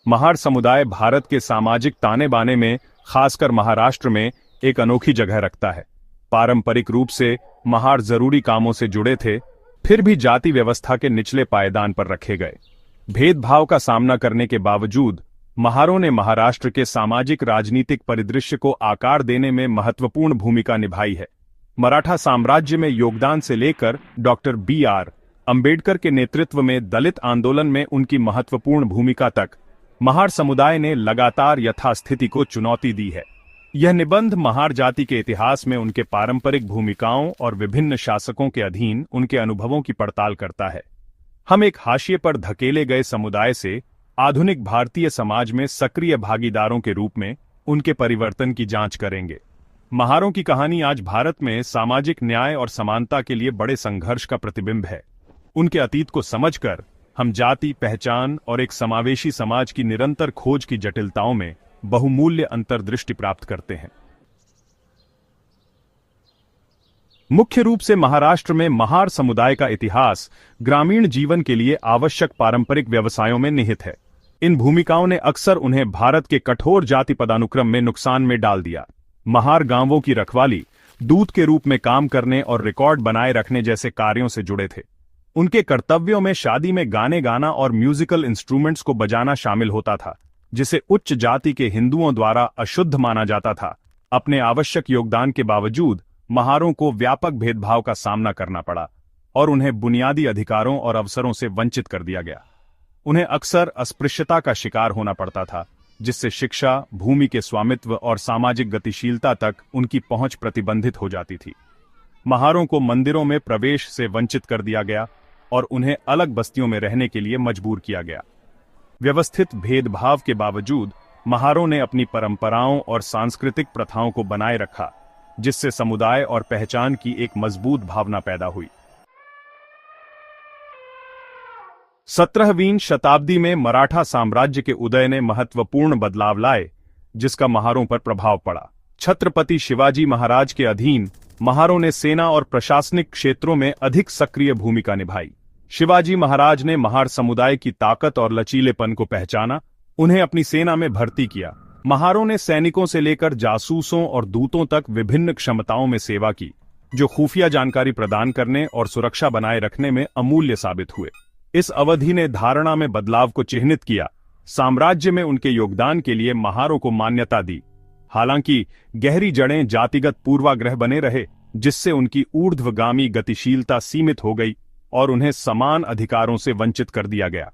महार समुदाय भारत के सामाजिक ताने बाने में, खासकर महाराष्ट्र में, एक अनोखी जगह रखता है। पारंपरिक रूप से महार जरूरी कामों से जुड़े थे, फिर भी जाति व्यवस्था के निचले पायदान पर रखे गए। भेदभाव का सामना करने के बावजूद महारों ने महाराष्ट्र के सामाजिक राजनीतिक परिदृश्य को आकार देने में महत्वपूर्ण भूमिका निभाई है। मराठा साम्राज्य में योगदान से लेकर डॉक्टर B.R. अंबेडकर के नेतृत्व में दलित आंदोलन में उनकी महत्वपूर्ण भूमिका तक महार समुदाय ने लगातार यथास्थिति को चुनौती दी है। यह निबंध महार जाति के इतिहास में उनके पारंपरिक भूमिकाओं और विभिन्न शासकों के अधीन उनके अनुभवों की पड़ताल करता है। हम एक हाशिए पर धकेले गए समुदाय से आधुनिक भारतीय समाज में सक्रिय भागीदारों के रूप में उनके परिवर्तन की जांच करेंगे। महारों की कहानी आज भारत में सामाजिक न्याय और समानता के लिए बड़े संघर्ष का प्रतिबिंब है। उनके अतीत को समझकर हम जाति, पहचान और एक समावेशी समाज की निरंतर खोज की जटिलताओं में बहुमूल्य अंतर्दृष्टि प्राप्त करते हैं। मुख्य रूप से महाराष्ट्र में महार समुदाय का इतिहास ग्रामीण जीवन के लिए आवश्यक पारंपरिक व्यवसायों में निहित है। इन भूमिकाओं ने अक्सर उन्हें भारत के कठोर जाति पदानुक्रम में नुकसान में डाल दिया। महार गांवों की रखवाली, दूत के रूप में काम करने और रिकॉर्ड बनाए रखने जैसे कार्यों से जुड़े थे। उनके कर्तव्यों में शादी में गाने गाना और म्यूजिकल इंस्ट्रूमेंट्स को बजाना शामिल होता था, जिसे उच्च जाति के हिंदुओं द्वारा अशुद्ध माना जाता था। अपने आवश्यक योगदान के बावजूद महारों को व्यापक भेदभाव का सामना करना पड़ा और उन्हें बुनियादी अधिकारों और अवसरों से वंचित कर दिया गया। उन्हें अक्सर अस्पृश्यता का शिकार होना पड़ता था, जिससे शिक्षा, भूमि के स्वामित्व और सामाजिक गतिशीलता तक उनकी पहुंच प्रतिबंधित हो जाती थी। महारों को मंदिरों में प्रवेश से वंचित कर दिया गया और उन्हें अलग बस्तियों में रहने के लिए मजबूर किया गया। व्यवस्थित भेदभाव के बावजूद महारों ने अपनी परंपराओं और सांस्कृतिक प्रथाओं को बनाए रखा, जिससे समुदाय और पहचान की एक मजबूत भावना पैदा हुई। 17वीं शताब्दी में मराठा साम्राज्य के उदय ने महत्वपूर्ण बदलाव लाए, जिसका महारों पर प्रभाव पड़ा। छत्रपति शिवाजी महाराज के अधीन महारों ने सेना और प्रशासनिक क्षेत्रों में अधिक सक्रिय भूमिका निभाई। शिवाजी महाराज ने महार समुदाय की ताकत और लचीलेपन को पहचाना, उन्हें अपनी सेना में भर्ती किया। महारों ने सैनिकों से लेकर जासूसों और दूतों तक विभिन्न क्षमताओं में सेवा की, जो खुफिया जानकारी प्रदान करने और सुरक्षा बनाए रखने में अमूल्य साबित हुए। इस अवधि ने धारणा में बदलाव को चिह्नित किया। साम्राज्य में उनके योगदान के लिए महारों को मान्यता दी। हालांकि गहरी जड़ें जातिगत पूर्वाग्रह बने रहे, जिससे उनकी ऊर्ध्वगामी गतिशीलता सीमित हो गई और उन्हें समान अधिकारों से वंचित कर दिया गया।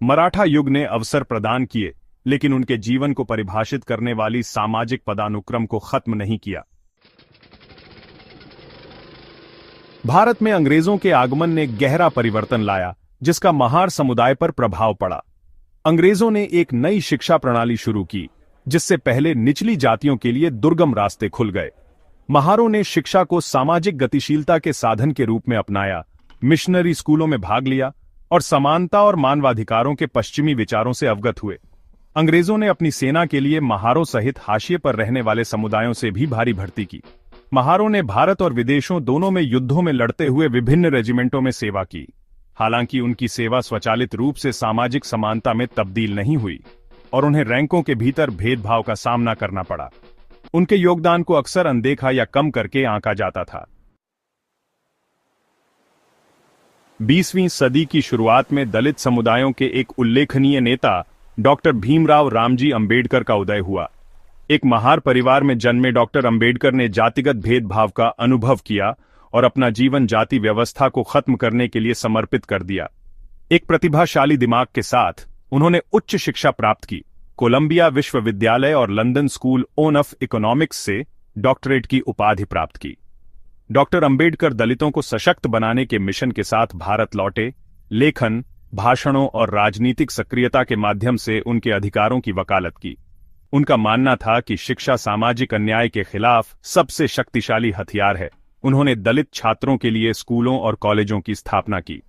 मराठा युग ने अवसर प्रदान किए, लेकिन उनके जीवन को परिभाषित करने वाली सामाजिक पदानुक्रम को खत्म नहीं किया। भारत में अंग्रेजों के आगमन ने गहरा परिवर्तन लाया, जिसका महार समुदाय पर प्रभाव पड़ा। अंग्रेजों ने एक नई शिक्षा प्रणाली शुरू की, जिससे पहले निचली जातियों के लिए दुर्गम रास्ते खुल गए। महारों ने शिक्षा को सामाजिक गतिशीलता के साधन के रूप में अपनाया, मिशनरी स्कूलों में भाग लिया और समानता और मानवाधिकारों के पश्चिमी विचारों से अवगत हुए। अंग्रेजों ने अपनी सेना के लिए महारों सहित हाशिए पर रहने वाले समुदायों से भी भारी भर्ती की। महारों ने भारत और विदेशों दोनों में युद्धों में लड़ते हुए विभिन्न रेजिमेंटों में सेवा की। हालांकि उनकी सेवा स्वचालित रूप से सामाजिक समानता में तब्दील नहीं हुई और उन्हें रैंकों के भीतर भेदभाव का सामना करना पड़ा। उनके योगदान को अक्सर अनदेखा या कम करके आंका जाता था। 20वीं सदी की शुरुआत में दलित समुदायों के एक उल्लेखनीय नेता डॉक्टर भीमराव रामजी अंबेडकर का उदय हुआ। एक महार परिवार में जन्मे डॉक्टर अंबेडकर ने जातिगत भेदभाव का अनुभव किया और अपना जीवन जाति व्यवस्था को खत्म करने के लिए समर्पित कर दिया। एक प्रतिभाशाली दिमाग के साथ उन्होंने उच्च शिक्षा प्राप्त की। कोलंबिया विश्वविद्यालय और लंदन स्कूल ऑफ इकोनॉमिक्स से डॉक्टरेट की उपाधि प्राप्त की। डॉक्टर अंबेडकर दलितों को सशक्त बनाने के मिशन के साथ भारत लौटे। लेखन, भाषणों और राजनीतिक सक्रियता के माध्यम से उनके अधिकारों की वकालत की। उनका मानना था कि शिक्षा सामाजिक अन्याय के खिलाफ सबसे शक्तिशाली हथियार है। उन्होंने दलित छात्रों के लिए स्कूलों और कॉलेजों की स्थापना की।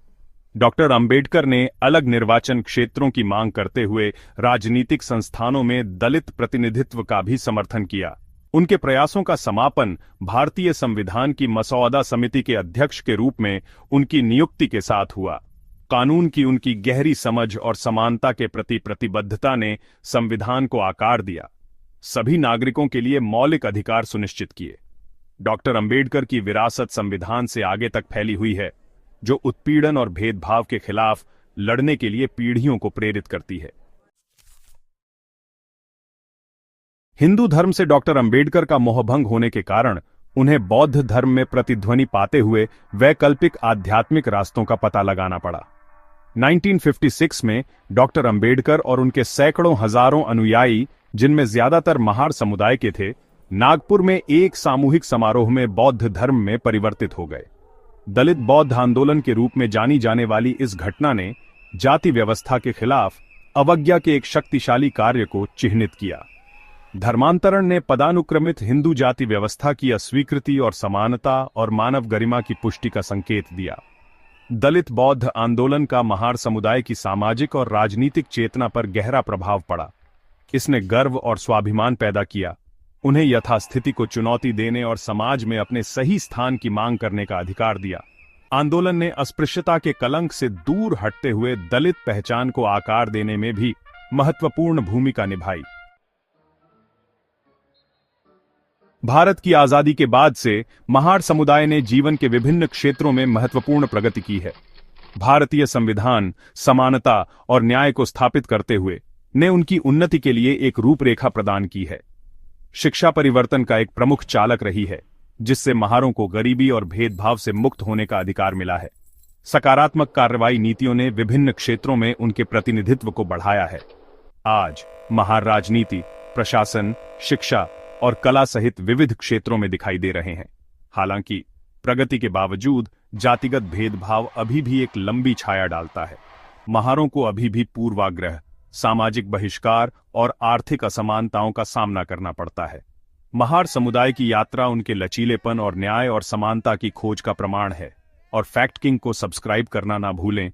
डॉक्टर अंबेडकर ने अलग निर्वाचन क्षेत्रों की मांग करते हुए राजनीतिक संस्थानों में दलित प्रतिनिधित्व का भी समर्थन किया। उनके प्रयासों का समापन भारतीय संविधान की मसौदा समिति के अध्यक्ष के रूप में उनकी नियुक्ति के साथ हुआ। कानून की उनकी गहरी समझ और समानता के प्रति प्रतिबद्धता ने संविधान को आकार दिया, सभी नागरिकों के लिए मौलिक अधिकार सुनिश्चित किए। डॉक्टर अंबेडकर की विरासत संविधान से आगे तक फैली हुई है, जो उत्पीड़न और भेदभाव के खिलाफ लड़ने के लिए पीढ़ियों को प्रेरित करती है। हिंदू धर्म से डॉक्टर अंबेडकर का मोहभंग होने के कारण उन्हें बौद्ध धर्म में प्रतिध्वनि पाते हुए वैकल्पिक आध्यात्मिक रास्तों का पता लगाना पड़ा। 1956 में डॉक्टर अंबेडकर और उनके सैकड़ों हजारों अनुयायी, जिनमें ज्यादातर महार समुदाय के थे, नागपुर में एक सामूहिक समारोह में बौद्ध धर्म में परिवर्तित हो गए। दलित बौद्ध आंदोलन के रूप में जानी जाने वाली इस घटना ने जाति व्यवस्था के खिलाफ अवज्ञा के एक शक्तिशाली कार्य को चिह्नित किया। धर्मांतरण ने पदानुक्रमित हिंदू जाति व्यवस्था की अस्वीकृति और समानता और मानव गरिमा की पुष्टि का संकेत दिया। दलित बौद्ध आंदोलन का महार समुदाय की सामाजिक और राजनीतिक चेतना पर गहरा प्रभाव पड़ा। इसने गर्व और स्वाभिमान पैदा किया, उन्हें यथास्थिति को चुनौती देने और समाज में अपने सही स्थान की मांग करने का अधिकार दिया। आंदोलन ने अस्पृश्यता के कलंक से दूर हटते हुए दलित पहचान को आकार देने में भी महत्वपूर्ण भूमिका निभाई। भारत की आजादी के बाद से महार समुदाय ने जीवन के विभिन्न क्षेत्रों में महत्वपूर्ण प्रगति की है। भारतीय संविधान समानता और न्याय को स्थापित करते हुए ने उनकी उन्नति के लिए एक रूपरेखा प्रदान की है। शिक्षा परिवर्तन का एक प्रमुख चालक रही है, जिससे महारों को गरीबी और भेदभाव से मुक्त होने का अधिकार मिला है। सकारात्मक कार्रवाई नीतियों ने विभिन्न क्षेत्रों में उनके प्रतिनिधित्व को बढ़ाया है। आज महार राजनीति, प्रशासन, शिक्षा और कला सहित विविध क्षेत्रों में दिखाई दे रहे हैं। हालांकि प्रगति के बावजूद जातिगत भेदभाव अभी भी एक लंबी छाया डालता है। महारों को अभी भी पूर्वाग्रह, सामाजिक बहिष्कार और आर्थिक असमानताओं का सामना करना पड़ता है। महार समुदाय की यात्रा उनके लचीलेपन और न्याय और समानता की खोज का प्रमाण है। और फैक्ट किंग को सब्सक्राइब करना ना भूलें,